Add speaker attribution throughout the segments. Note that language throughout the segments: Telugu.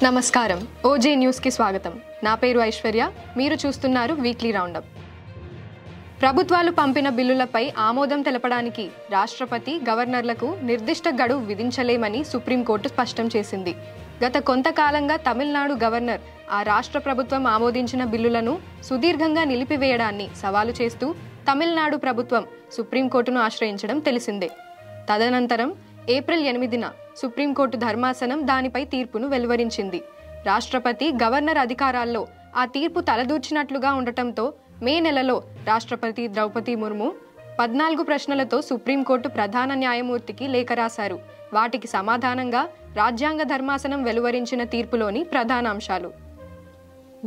Speaker 1: నమస్కారం ఓజే న్యూస్ కి స్వాగతం. నా పేరు ఐశ్వర్య. మీరు చూస్తున్నారు వీక్లీ రౌండప్. ప్రభుత్వాలు పంపిన బిల్లులపై ఆమోదం తెలపడానికి రాష్ట్రపతి గవర్నర్లకు నిర్దిష్ట గడువు విధించలేమని సుప్రీంకోర్టు స్పష్టం చేసింది. గత కొంతకాలంగా తమిళనాడు గవర్నర్ ఆ రాష్ట్ర ప్రభుత్వం ఆమోదించిన బిల్లులను సుదీర్ఘంగా నిలిపివేయడాన్ని సవాలు చేస్తూ తమిళనాడు ప్రభుత్వం సుప్రీంకోర్టును ఆశ్రయించడం తెలిసిందే. తదనంతరం ఏప్రిల్ 8న సుప్రీంకోర్టు ధర్మాసనం దానిపై తీర్పును వెలువరించింది. రాష్ట్రపతి గవర్నర్ అధికారాల్లో ఆ తీర్పు తలదూర్చినట్లుగా ఉండటంతో మే నెలలో రాష్ట్రపతి ద్రౌపది ముర్ము 14 ప్రశ్నలతో సుప్రీంకోర్టు ప్రధాన న్యాయమూర్తికి లేఖ రాశారు. వాటికి సమాధానంగా రాజ్యాంగ ధర్మాసనం వెలువరించిన తీర్పులోని ప్రధాన అంశాలు: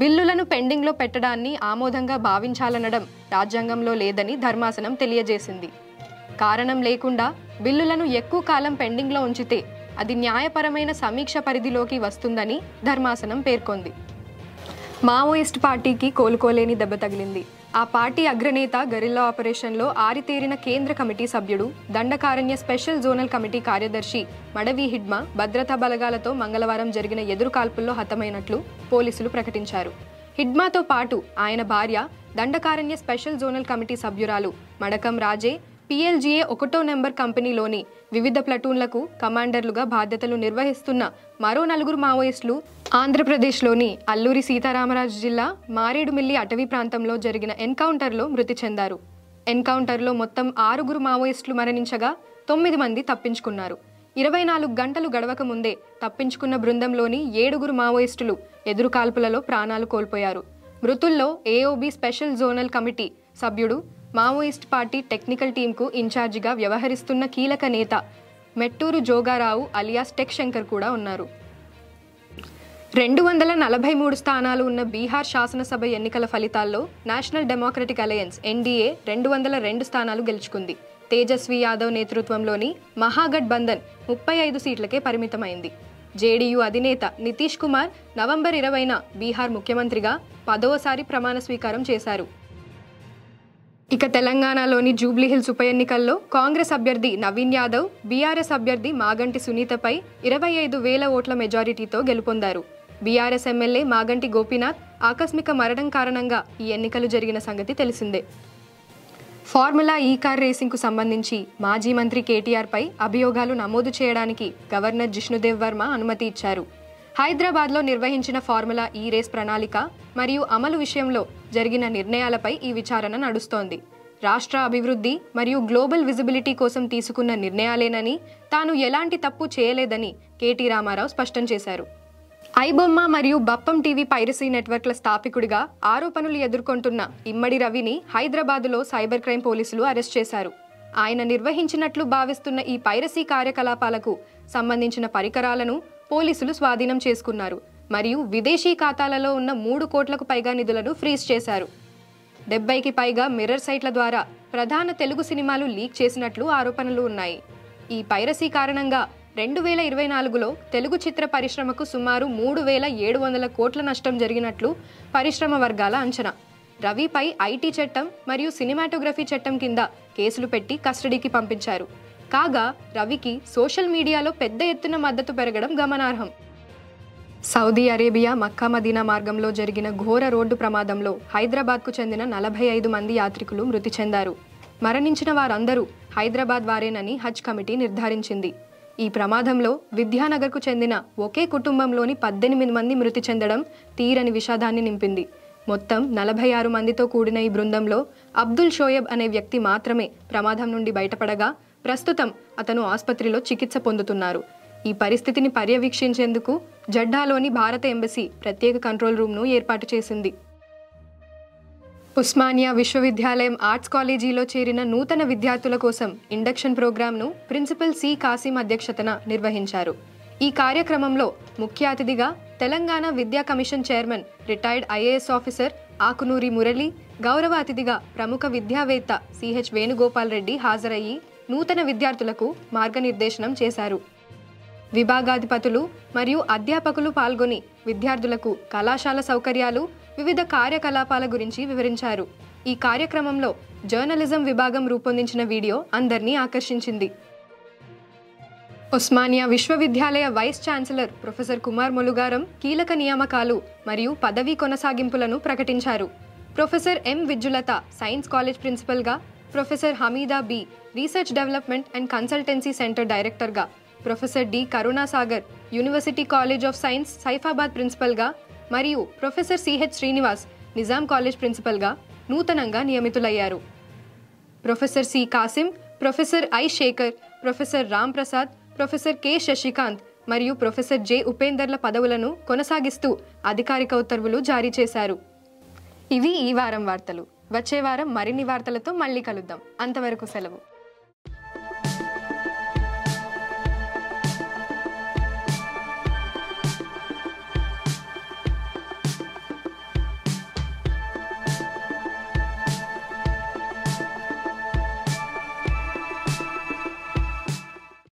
Speaker 1: బిల్లులను పెండింగ్లో పెట్టడాన్ని ఆమోదంగా భావించాలనడం రాజ్యాంగంలో లేదని ధర్మాసనం తెలియజేసింది. కారణం లేకుండా బిల్లులను ఎక్కువ కాలం పెండింగ్లో ఉంచితే అది న్యాయపరమైన సమీక్ష పరిధిలోకి వస్తుందని ధర్మాసనం పేర్కొంది. మావోయిస్ట్ పార్టీకి కోలుకోలేని దెబ్బ తగిలింది. ఆ పార్టీ అగ్రనేత గెరిల్లా ఆపరేషన్లో ఆరితేరిన కేంద్ర కమిటీ సభ్యుడు, దండకారణ్య స్పెషల్ జోనల్ కమిటీ కార్యదర్శి మడవి హిడ్మా భద్రతా బలగాలతో మంగళవారం జరిగిన ఎదురుకాల్పుల్లో హతమైనట్లు పోలీసులు ప్రకటించారు. హిడ్మాతో పాటు ఆయన భార్య, దండకారణ్య స్పెషల్ జోనల్ కమిటీ సభ్యురాలు మడకం రాజే PLGA 1వ నెంబర్ కంపెనీలోని వివిధ ప్లటూన్లకు కమాండర్లుగా బాధ్యతలు నిర్వహిస్తున్న మరో 4 మావోయిస్టులు ఆంధ్రప్రదేశ్లోని అల్లూరి సీతారామరాజు జిల్లా మారేడుమిల్లి అటవీ ప్రాంతంలో జరిగిన ఎన్కౌంటర్లో మృతి చెందారు. ఎన్కౌంటర్లో మొత్తం 6 మావోయిస్టులు మరణించగా 9 మంది తప్పించుకున్నారు. 24 గంటలు గడవక ముందే తప్పించుకున్న బృందంలోని 7 మావోయిస్టులు ఎదురుకాల్పులలో ప్రాణాలు కోల్పోయారు. మృతుల్లో AOB స్పెషల్ జోనల్ కమిటీ సభ్యుడు, మావోయిస్ట్ పార్టీ టెక్నికల్ టీంకు ఇన్ఛార్జిగా వ్యవహరిస్తున్న కీలక నేత మెట్టూరు జోగారావు అలియాస్ టెక్ శంకర్ కూడా ఉన్నారు. 243 స్థానాలు ఉన్న బీహార్ శాసనసభ ఎన్నికల ఫలితాల్లో నేషనల్ డెమోక్రటిక్ అలయన్స్ NDA 202 స్థానాలు గెలుచుకుంది. తేజస్వి యాదవ్ నేతృత్వంలోని మహాగఠబంధన్ 35 సీట్లకే పరిమితమైంది. JDU అధినేత నితీష్ కుమార్ నవంబర్ 20న బీహార్ ముఖ్యమంత్రిగా 10వసారి ప్రమాణ స్వీకారం చేశారు. ఇక తెలంగాణలోని జూబ్లీహిల్స్ ఉప ఎన్నికల్లో కాంగ్రెస్ అభ్యర్థి నవీన్ యాదవ్ బీఆర్ఎస్ అభ్యర్థి మాగంటి సునీతపై 25,000 ఓట్ల మెజారిటీతో గెలుపొందారు. బీఆర్ఎస్ ఎమ్మెల్యే మాగంటి గోపీనాథ్ ఆకస్మిక మరణం కారణంగా ఈ ఎన్నికలు జరిగిన సంగతి తెలిసిందే. ఫార్ములా ఈ కార్ రేసింగ్కు సంబంధించి మాజీ మంత్రి కేటీఆర్పై అభియోగాలు నమోదు చేయడానికి గవర్నర్ జిష్ణుదేవ్ వర్మ అనుమతి ఇచ్చారు. హైదరాబాద్లో నిర్వహించిన ఫార్ములా ఈ రేస్ ప్రణాళిక మరియు అమలు విషయంలో జరిగిన నిర్ణయాలపై ఈ విచారణ నడుస్తోంది. రాష్ట్ర అభివృద్ధి మరియు గ్లోబల్ విజిబిలిటీ కోసం తీసుకున్న నిర్ణయాలేనని, తాను ఎలాంటి తప్పు చేయలేదని కేటీ రామారావు స్పష్టం చేశారు. ఐబొమ్మ మరియు బప్పం టీవీ పైరసీ నెట్వర్క్ల స్థాపికుడిగా ఆరోపణలు ఎదుర్కొంటున్న ఇమ్మడి రవిని హైదరాబాదులో సైబర్ క్రైమ్ పోలీసులు అరెస్ట్ చేశారు. ఆయన నిర్వహించినట్లు భావిస్తున్న ఈ పైరసీ కార్యకలాపాలకు సంబంధించిన పరికరాలను పోలీసులు స్వాధీనం చేసుకున్నారు మరియు విదేశీ ఖాతాలలో ఉన్న 3 కోట్లకు పైగా నిధులను ఫ్రీజ్ చేశారు. 70కి పైగా మిర్రర్ సైట్ల ద్వారా ప్రధాన తెలుగు సినిమాలు లీక్ చేసినట్లు ఆరోపణలు ఉన్నాయి. ఈ పైరసీ కారణంగా 2024లో తెలుగు చిత్ర పరిశ్రమకు సుమారు 3,700 కోట్ల నష్టం జరిగినట్లు పరిశ్రమ వర్గాల అంచనా. రవిపై IT చట్టం మరియు సినిమాటోగ్రఫీ చట్టం కింద కేసులు పెట్టి కస్టడీకి పంపించారు. కాగా రవికి సోషల్ మీడియాలో పెద్ద ఎత్తున మద్దతు పెరగడం గమనార్హం. సౌదీ అరేబియా మక్కా మదీనా మార్గంలో జరిగిన ఘోర రోడ్డు ప్రమాదంలో హైదరాబాద్కు చెందిన 45 మంది యాత్రికులు మృతి చెందారు. మరణించిన వారందరూ హైదరాబాద్ వారేనని హజ్ కమిటీ నిర్ధారించింది. ఈ ప్రమాదంలో విద్యానగర్కు చెందిన ఒకే కుటుంబంలోని 18 మంది మృతి చెందడం తీరని విషాదాన్ని నింపింది. మొత్తం 46 మందితో కూడిన ఈ బృందంలో అబ్దుల్ షోయబ్ అనే వ్యక్తి మాత్రమే ప్రమాదం నుండి బయటపడగా ప్రస్తుతం అతను ఆసుపత్రిలో చికిత్స పొందుతున్నారు. ఈ పరిస్థితిని పర్యవేక్షించేందుకు జడ్డాలోని భారత ఎంబసీ ప్రత్యేక కంట్రోల్ రూమ్ను ఏర్పాటు చేసింది. ఉస్మానియా విశ్వవిద్యాలయం ఆర్ట్స్ కాలేజీలో చేరిన నూతన విద్యార్థుల కోసం ఇండక్షన్ ప్రోగ్రాంను ప్రిన్సిపల్ C. కాసిం అధ్యక్షతన నిర్వహించారు. ఈ కార్యక్రమంలో ముఖ్య అతిథిగా తెలంగాణ విద్యా commission chairman retired IAS officer Akunuri Murali, గౌరవ అతిథిగా ప్రముఖ విద్యావేత్త CH వేణుగోపాల్ రెడ్డి హాజరయ్యి నూతన విద్యార్థులకు మార్గనిర్దేశనం చేశారు. విభాగాధిపతులు మరియు అధ్యాపకులు పాల్గొని విద్యార్థులకు కళాశాల సౌకర్యాలు, వివిధ కార్యకలాపాల గురించి వివరించారు. ఈ కార్యక్రమంలో జర్నలిజం విభాగం రూపొందించిన వీడియో అందరినీ ఆకర్షించింది. ఉస్మానియా విశ్వవిద్యాలయ vice chancellor professor Kumar Molugaram కీలక నియామకాలు మరియు పదవీ కొనసాగింపులను ప్రకటించారు. Professor M Vijjulatha science college ప్రిన్సిపల్గా, professor Hameeda B research development and consultancy centre డైరెక్టర్గా, professor D Karunasagar university college of science Saifabad ప్రిన్సిపల్గా మరియు professor CH Srinivas Nizam college ప్రిన్సిపల్గా నూతనంగా నియమితులయ్యారు. Professor C Kasim, professor I Shekhar, professor Ram Prasad, professor K Sasikanth మరియు ప్రొఫెసర్ జె ఉపేందర్ల పదవులను కొనసాగిస్తూ అధికారిక ఉత్తర్వులు జారీ చేశారు. ఇవి ఈ వారం వార్తలు. వచ్చే వారం మరిన్ని వార్తలతో మళ్ళీ కలుద్దాం. అంతవరకు సెలవు.